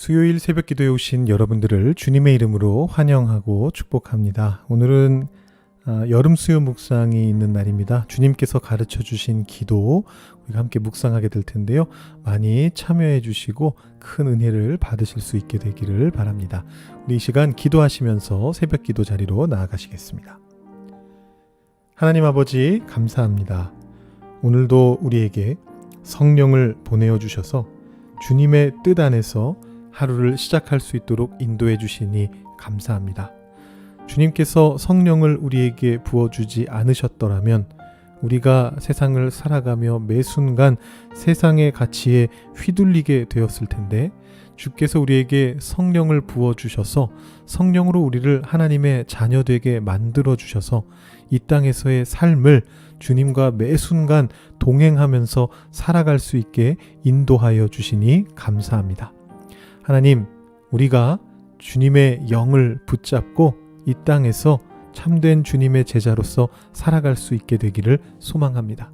수요일 새벽 기도에 오신 여러분들을 주님의 이름으로 환영하고 축복합니다. 오늘은 여름 수요 묵상이 있는 날입니다. 주님께서 가르쳐 주신 기도 우리가 함께 묵상하게 될 텐데요. 많이 참여해 주시고 큰 은혜를 받으실 수 있게 되기를 바랍니다. 우리 이 시간 기도하시면서 새벽 기도 자리로 나아가시겠습니다. 하나님 아버지 감사합니다. 오늘도 우리에게 성령을 보내어 주셔서 주님의 뜻 안에서 하루를 시작할 수 있도록 인도해 주시니 감사합니다. 주님께서 성령을 우리에게 부어주지 않으셨더라면 우리가 세상을 살아가며 매 순간 세상의 가치에 휘둘리게 되었을 텐데 주께서 우리에게 성령을 부어주셔서 성령으로 우리를 하나님의 자녀되게 만들어주셔서 이 땅에서의 삶을 주님과 매 순간 동행하면서 살아갈 수 있게 인도하여 주시니 감사합니다. 하나님, 우리가 주님의 영을 붙잡고 이 땅에서 참된 주님의 제자로서 살아갈 수 있게 되기를 소망합니다.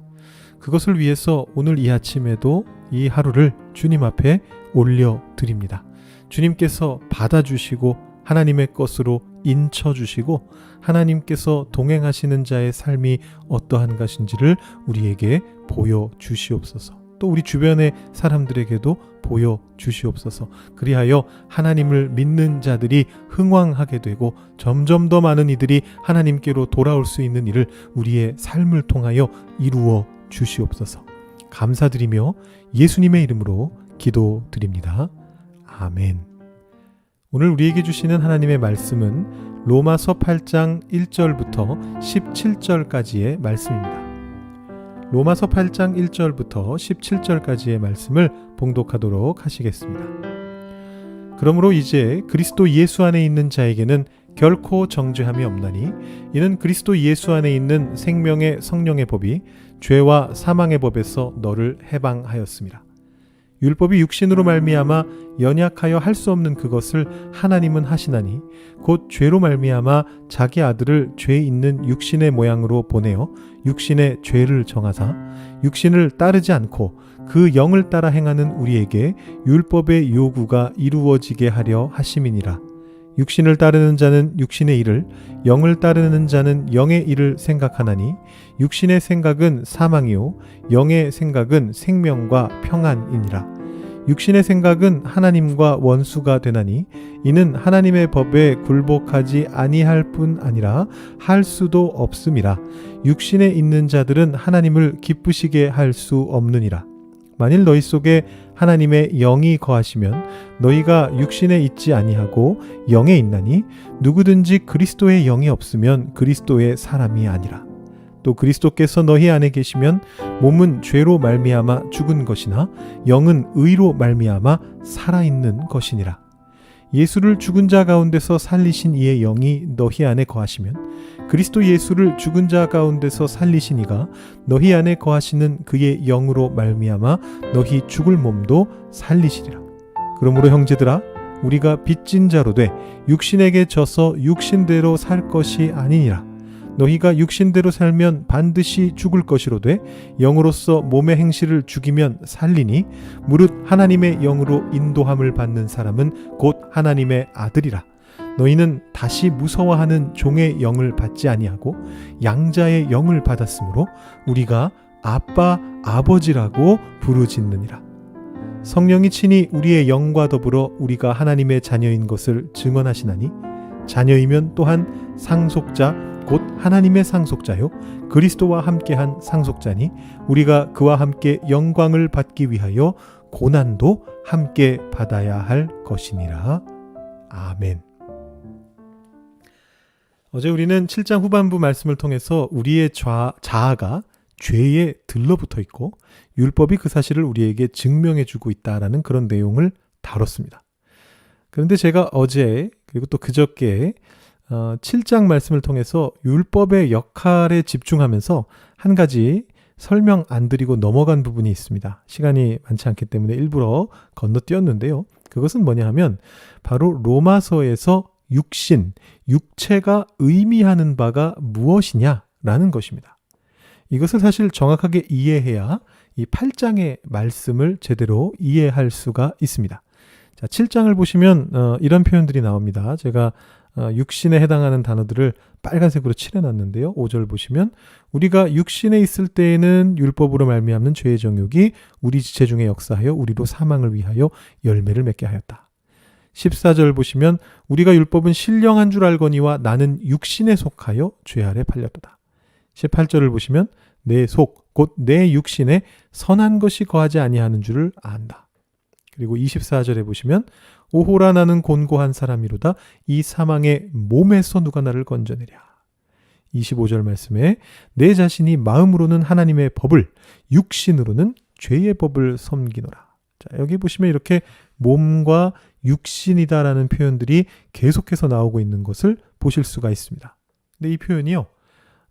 그것을 위해서 오늘 이 아침에도 이 하루를 주님 앞에 올려드립니다. 주님께서 받아주시고 하나님의 것으로 인쳐주시고 하나님께서 동행하시는 자의 삶이 어떠한 것인지를 우리에게 보여주시옵소서. 또 우리 주변의 사람들에게도 보여주시옵소서. 그리하여 하나님을 믿는 자들이 흥왕하게 되고 점점 더 많은 이들이 하나님께로 돌아올 수 있는 일을 우리의 삶을 통하여 이루어 주시옵소서. 감사드리며 예수님의 이름으로 기도드립니다. 아멘. 오늘 우리에게 주시는 하나님의 말씀은 로마서 8장 1절부터 17절까지의 말씀입니다. 로마서 8장 1절부터 17절까지의 말씀을 봉독하도록 하시겠습니다. 그러므로 이제 그리스도 예수 안에 있는 자에게는 결코 정죄함이 없나니 이는 그리스도 예수 안에 있는 생명의 성령의 법이 죄와 사망의 법에서 너를 해방하였습니다. 율법이 육신으로 말미암아 연약하여 할 수 없는 그것을 하나님은 하시나니 곧 죄로 말미암아 자기 아들을 죄 있는 육신의 모양으로 보내어 육신의 죄를 정하사 육신을 따르지 않고 그 영을 따라 행하는 우리에게 율법의 요구가 이루어지게 하려 하심이니라. 육신을 따르는 자는 육신의 일을, 영을 따르는 자는 영의 일을 생각하나니 육신의 생각은 사망이요 영의 생각은 생명과 평안이니라. 육신의 생각은 하나님과 원수가 되나니 이는 하나님의 법에 굴복하지 아니할 뿐 아니라 할 수도 없음이라. 육신에 있는 자들은 하나님을 기쁘시게 할 수 없느니라. 만일 너희 속에 하나님의 영이 거하시면 너희가 육신에 있지 아니하고 영에 있나니 누구든지 그리스도의 영이 없으면 그리스도의 사람이 아니라. 또 그리스도께서 너희 안에 계시면 몸은 죄로 말미암아 죽은 것이나 영은 의로 말미암아 살아있는 것이니라. 예수를 죽은 자 가운데서 살리신 이의 영이 너희 안에 거하시면 그리스도 예수를 죽은 자 가운데서 살리신 이가 너희 안에 거하시는 그의 영으로 말미암아 너희 죽을 몸도 살리시리라. 그러므로 형제들아, 우리가 빚진 자로 돼 육신에게 져서 육신대로 살 것이 아니니라. 너희가 육신대로 살면 반드시 죽을 것이로되 영으로서 몸의 행실을 죽이면 살리니 무릇 하나님의 영으로 인도함을 받는 사람은 곧 하나님의 아들이라. 너희는 다시 무서워하는 종의 영을 받지 아니하고 양자의 영을 받았으므로 우리가 아빠 아버지라고 부르짖느니라. 성령이 친히 우리의 영과 더불어 우리가 하나님의 자녀인 것을 증언하시나니 자녀이면 또한 상속자 곧 하나님의 상속자요 그리스도와 함께한 상속자니 우리가 그와 함께 영광을 받기 위하여 고난도 함께 받아야 할 것이니라. 아멘. 어제 우리는 7장 후반부 말씀을 통해서 우리의 자아가 죄에 들러붙어 있고 율법이 그 사실을 우리에게 증명해주고 있다라는 그런 내용을 다뤘습니다. 그런데 제가 어제 그리고 또 그저께 7장 말씀을 통해서 율법의 역할에 집중하면서 한 가지 설명 안 드리고 넘어간 부분이 있습니다. 시간이 많지 않기 때문에 일부러 건너뛰었는데요. 그것은 뭐냐 하면 바로 로마서에서 육신, 육체가 의미하는 바가 무엇이냐라는 것입니다. 이것을 사실 정확하게 이해해야 이 8장의 말씀을 제대로 이해할 수가 있습니다. 자, 7장을 보시면 이런 표현들이 나옵니다. 제가 육신에 해당하는 단어들을 빨간색으로 칠해놨는데요. 5절 보시면 우리가 육신에 있을 때에는 율법으로 말미암는 죄의 정욕이 우리 지체 중에 역사하여 우리로 사망을 위하여 열매를 맺게 하였다. 14절 보시면 우리가 율법은 신령한 줄 알거니와 나는 육신에 속하여 죄 아래 팔렸도다. 18절을 보시면 내 속, 곧 내 육신에 선한 것이 거하지 아니하는 줄을 안다. 그리고 24절에 보시면 오호라 나는 곤고한 사람이로다 이 사망의 몸에서 누가 나를 건져내랴. 25절 말씀에 내 자신이 마음으로는 하나님의 법을 육신으로는 죄의 법을 섬기노라. 자, 여기 보시면 이렇게 몸과 육신이다라는 표현들이 계속해서 나오고 있는 것을 보실 수가 있습니다. 근데 이 표현이요,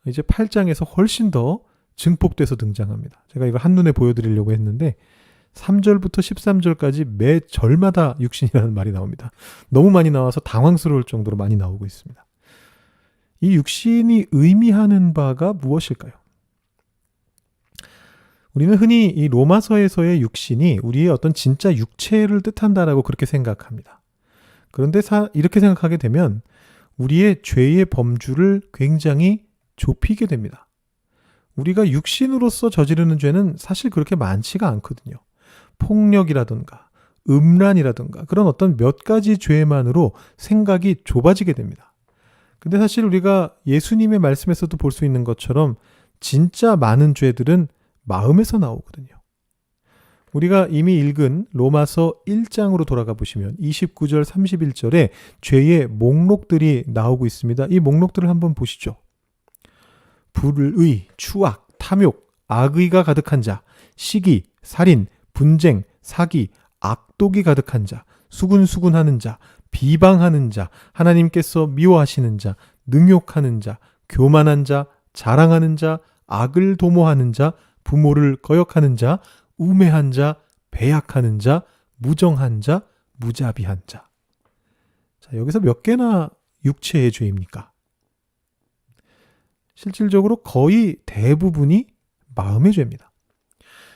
이제 8장에서 훨씬 더 증폭돼서 등장합니다. 제가 이거 한눈에 보여드리려고 했는데 3절부터 13절까지 매 절마다 육신이라는 말이 나옵니다. 너무 많이 나와서 당황스러울 정도로 많이 나오고 있습니다. 이 육신이 의미하는 바가 무엇일까요? 우리는 흔히 이 로마서에서의 육신이 우리의 어떤 진짜 육체를 뜻한다라고 그렇게 생각합니다. 그런데 이렇게 생각하게 되면 우리의 죄의 범주를 굉장히 좁히게 됩니다. 우리가 육신으로서 저지르는 죄는 사실 그렇게 많지가 않거든요. 폭력이라든가 음란이라든가 그런 어떤 몇 가지 죄만으로 생각이 좁아지게 됩니다. 근데 사실 우리가 예수님의 말씀에서도 볼 수 있는 것처럼 진짜 많은 죄들은 마음에서 나오거든요. 우리가 이미 읽은 로마서 1장으로 돌아가 보시면 29절 31절에 죄의 목록들이 나오고 있습니다. 이 목록들을 한번 보시죠. 불의, 추악, 탐욕, 악의가 가득한 자, 시기, 살인, 분쟁, 사기, 악독이 가득한 자, 수군수군하는 자, 비방하는 자, 하나님께서 미워하시는 자, 능욕하는 자, 교만한 자, 자랑하는 자, 악을 도모하는 자, 부모를 거역하는 자, 우매한 자, 배약하는 자, 무정한 자, 무자비한 자. 자, 여기서 몇 개나 육체의 죄입니까? 실질적으로 거의 대부분이 마음의 죄입니다.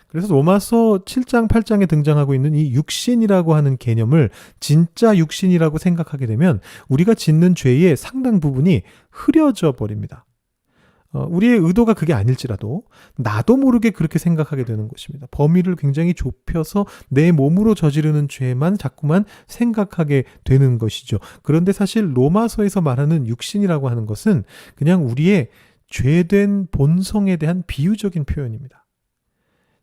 그래서 로마서 7장, 8장에 등장하고 있는 이 육신이라고 하는 개념을 진짜 육신이라고 생각하게 되면 우리가 짓는 죄의 상당 부분이 흐려져 버립니다. 우리의 의도가 그게 아닐지라도 나도 모르게 그렇게 생각하게 되는 것입니다. 범위를 굉장히 좁혀서 내 몸으로 저지르는 죄만 자꾸만 생각하게 되는 것이죠. 그런데 사실 로마서에서 말하는 육신이라고 하는 것은 그냥 우리의 죄된 본성에 대한 비유적인 표현입니다.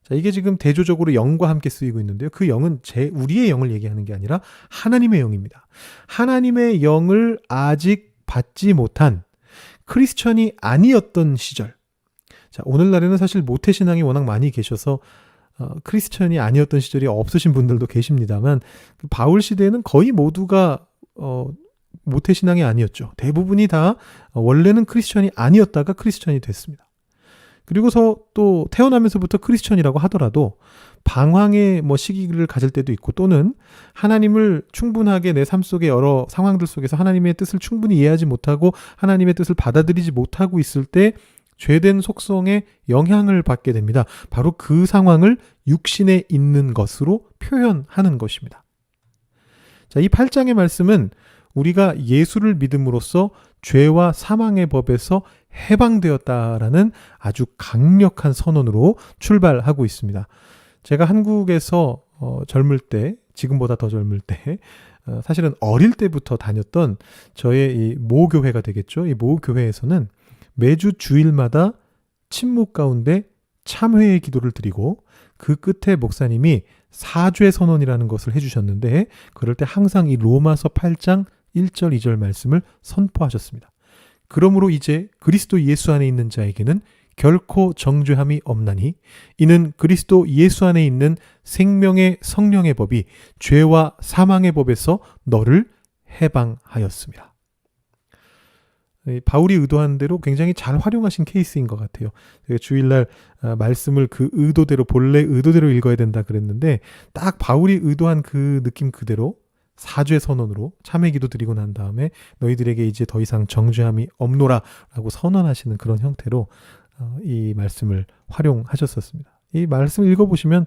자, 이게 지금 대조적으로 영과 함께 쓰이고 있는데요. 그 영은 우리의 영을 얘기하는 게 아니라 하나님의 영입니다. 하나님의 영을 아직 받지 못한 크리스천이 아니었던 시절. 자, 오늘날에는 사실 모태신앙이 워낙 많이 계셔서 크리스천이 아니었던 시절이 없으신 분들도 계십니다만 바울 시대에는 거의 모두가 모태신앙이 아니었죠. 대부분이 다 원래는 크리스천이 아니었다가 크리스천이 됐습니다. 그리고서 또 태어나면서부터 크리스천이라고 하더라도 방황의 시기를 가질 때도 있고 또는 하나님을 충분하게 내 삶 속의 여러 상황들 속에서 하나님의 뜻을 충분히 이해하지 못하고 하나님의 뜻을 받아들이지 못하고 있을 때 죄된 속성에 영향을 받게 됩니다. 바로 그 상황을 육신에 있는 것으로 표현하는 것입니다. 자, 이 8장의 말씀은 우리가 예수를 믿음으로써 죄와 사망의 법에서 해방되었다라는 아주 강력한 선언으로 출발하고 있습니다. 제가 한국에서 젊을 때, 지금보다 더 젊을 때, 사실은 어릴 때부터 다녔던 저의 이 모교회가 되겠죠. 이 모교회에서는 매주 주일마다 침묵 가운데 참회의 기도를 드리고 그 끝에 목사님이 사죄 선언이라는 것을 해주셨는데 그럴 때 항상 이 로마서 8장 1절 2절 말씀을 선포하셨습니다. 그러므로 이제 그리스도 예수 안에 있는 자에게는 결코 정죄함이 없나니 이는 그리스도 예수 안에 있는 생명의 성령의 법이 죄와 사망의 법에서 너를 해방하였습니다. 바울이 의도한 대로 굉장히 잘 활용하신 케이스인 것 같아요. 제가 주일날 말씀을 그 의도대로 본래 의도대로 읽어야 된다 그랬는데 딱 바울이 의도한 그 느낌 그대로 사죄 선언으로 참회기도 드리고 난 다음에 너희들에게 이제 더 이상 정죄함이 없노라 라고 선언하시는 그런 형태로 이 말씀을 활용하셨었습니다. 이 말씀을 읽어보시면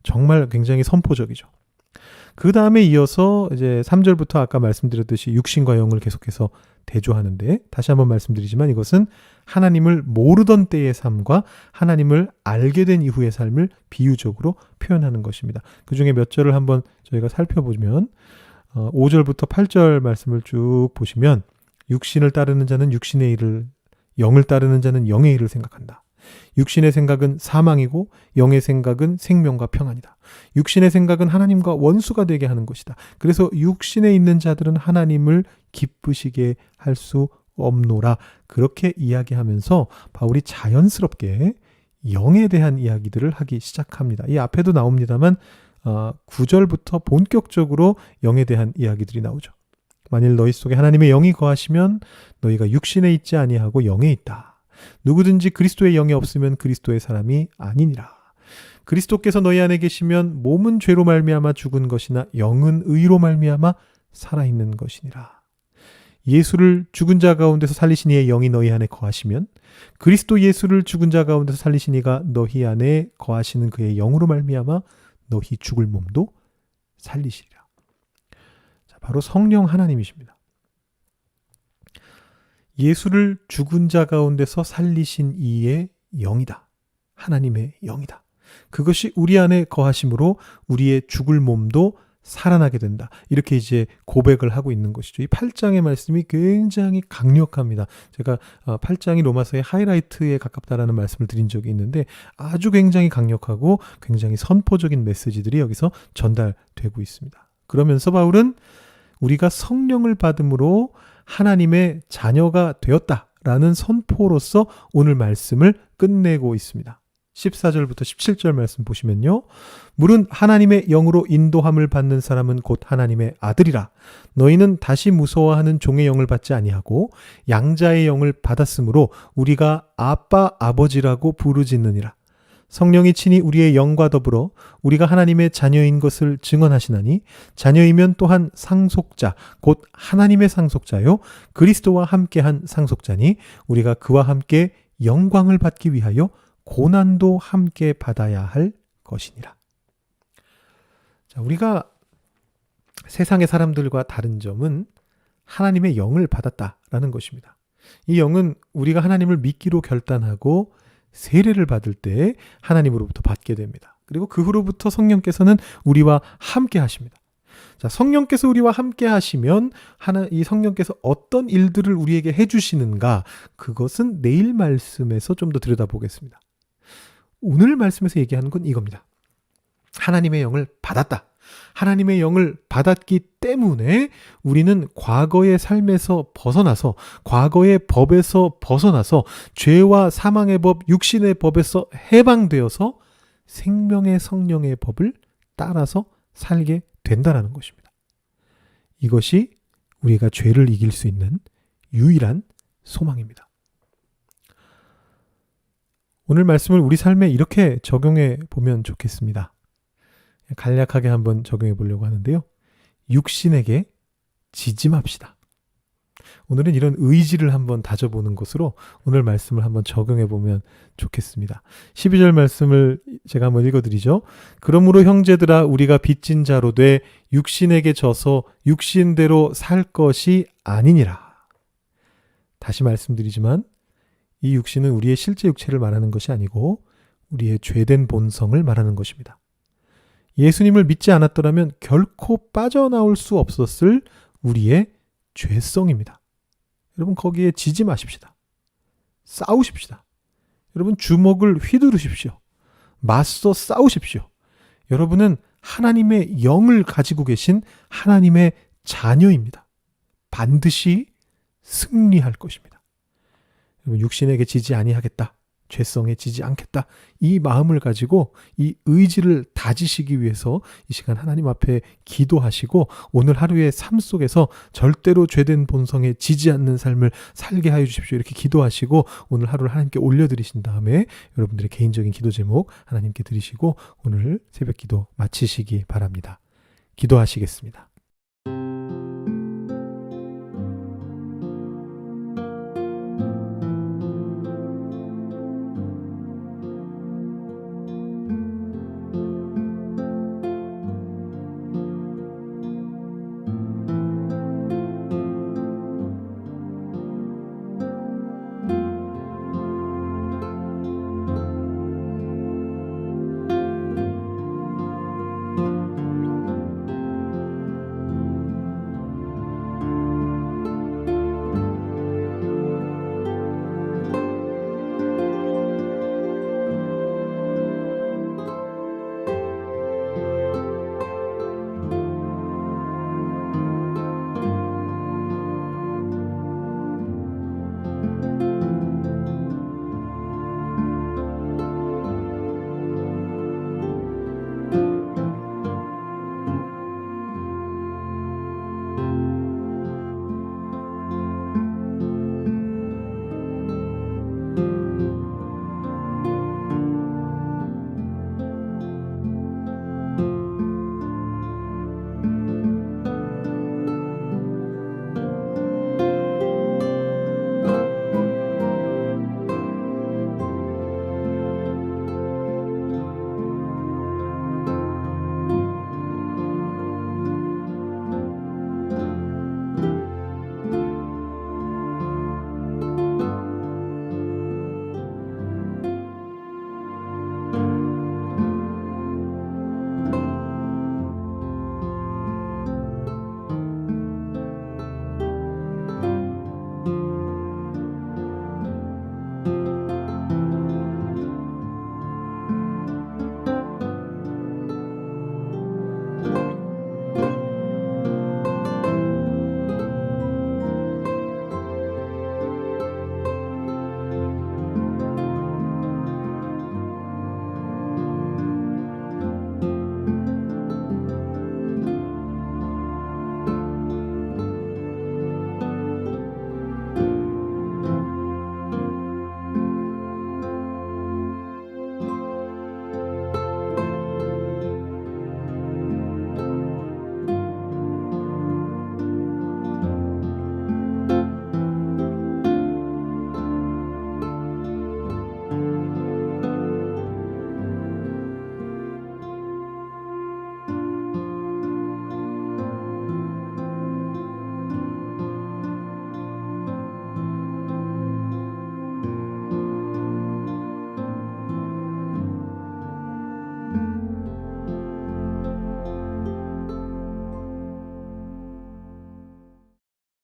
정말 굉장히 선포적이죠. 그 다음에 이어서 이제 3절부터 아까 말씀드렸듯이 육신과 영을 계속해서 대조하는데, 다시 한번 말씀드리지만 이것은 하나님을 모르던 때의 삶과 하나님을 알게 된 이후의 삶을 비유적으로 표현하는 것입니다. 그 중에 몇 절을 한번 저희가 살펴보면 5절부터 8절 말씀을 쭉 보시면, 육신을 따르는 자는 육신의 일을, 영을 따르는 자는 영의 일을 생각한다. 육신의 생각은 사망이고 영의 생각은 생명과 평안이다. 육신의 생각은 하나님과 원수가 되게 하는 것이다. 그래서 육신에 있는 자들은 하나님을 기쁘시게 할 수 없노라. 그렇게 이야기하면서 바울이 자연스럽게 영에 대한 이야기들을 하기 시작합니다. 이 앞에도 나옵니다만 9절부터 본격적으로 영에 대한 이야기들이 나오죠. 만일 너희 속에 하나님의 영이 거하시면 너희가 육신에 있지 아니하고 영에 있다. 누구든지 그리스도의 영이 없으면 그리스도의 사람이 아니니라. 그리스도께서 너희 안에 계시면 몸은 죄로 말미암아 죽은 것이나 영은 의로 말미암아 살아있는 것이니라. 예수를 죽은 자 가운데서 살리신 이의 영이 너희 안에 거하시면 그리스도 예수를 죽은 자 가운데서 살리신 이가 너희 안에 거하시는 그의 영으로 말미암아 너희 죽을 몸도 살리시리라. 자, 바로 성령 하나님이십니다. 예수를 죽은 자 가운데서 살리신 이의 영이다. 하나님의 영이다. 그것이 우리 안에 거하심으로 우리의 죽을 몸도 살아나게 된다. 이렇게 이제 고백을 하고 있는 것이죠. 이 8장의 말씀이 굉장히 강력합니다. 제가 8장이 로마서의 하이라이트에 가깝다라는 말씀을 드린 적이 있는데, 아주 굉장히 강력하고 굉장히 선포적인 메시지들이 여기서 전달되고 있습니다. 그러면서 바울은 우리가 성령을 받음으로 하나님의 자녀가 되었다라는 선포로서 오늘 말씀을 끝내고 있습니다. 14절부터 17절 말씀 보시면요. 물은 하나님의 영으로 인도함을 받는 사람은 곧 하나님의 아들이라. 너희는 다시 무서워하는 종의 영을 받지 아니하고 양자의 영을 받았으므로 우리가 아빠 아버지라고 부르짖느니라. 성령이 친히 우리의 영과 더불어 우리가 하나님의 자녀인 것을 증언하시나니 자녀이면 또한 상속자 곧 하나님의 상속자요 그리스도와 함께한 상속자니 우리가 그와 함께 영광을 받기 위하여 고난도 함께 받아야 할 것이니라. 자, 우리가 세상의 사람들과 다른 점은 하나님의 영을 받았다라는 것입니다. 이 영은 우리가 하나님을 믿기로 결단하고 세례를 받을 때 하나님으로부터 받게 됩니다. 그리고 그 후로부터 성령께서는 우리와 함께 하십니다. 자, 성령께서 우리와 함께 하시면 이 성령께서 어떤 일들을 우리에게 해주시는가, 그것은 내일 말씀에서 좀 더 들여다보겠습니다. 오늘 말씀에서 얘기하는 건 이겁니다. 하나님의 영을 받았다. 하나님의 영을 받았기 때문에 우리는 과거의 삶에서 벗어나서, 과거의 법에서 벗어나서 죄와 사망의 법, 육신의 법에서 해방되어서 생명의 성령의 법을 따라서 살게 된다라는 것입니다. 이것이 우리가 죄를 이길 수 있는 유일한 소망입니다. 오늘 말씀을 우리 삶에 이렇게 적용해 보면 좋겠습니다. 간략하게 한번 적용해 보려고 하는데요. 육신에게 지지 맙시다. 오늘은 이런 의지를 한번 다져보는 것으로 오늘 말씀을 한번 적용해 보면 좋겠습니다. 12절 말씀을 제가 한번 읽어드리죠. 그러므로 형제들아 우리가 빚진 자로 돼 육신에게 져서 육신대로 살 것이 아니니라. 다시 말씀드리지만 이 육신은 우리의 실제 육체를 말하는 것이 아니고 우리의 죄된 본성을 말하는 것입니다. 예수님을 믿지 않았더라면 결코 빠져나올 수 없었을 우리의 죄성입니다. 여러분 거기에 지지 마십시다. 싸우십시다. 여러분 주먹을 휘두르십시오. 맞서 싸우십시오. 여러분은 하나님의 영을 가지고 계신 하나님의 자녀입니다. 반드시 승리할 것입니다. 여러분 육신에게 지지 아니하겠다. 죄성에 지지 않겠다. 이 마음을 가지고 이 의지를 다지시기 위해서 이 시간 하나님 앞에 기도하시고 오늘 하루의 삶 속에서 절대로 죄된 본성에 지지 않는 삶을 살게 하여 주십시오. 이렇게 기도하시고 오늘 하루를 하나님께 올려드리신 다음에 여러분들의 개인적인 기도 제목 하나님께 드리시고 오늘 새벽 기도 마치시기 바랍니다. 기도하시겠습니다.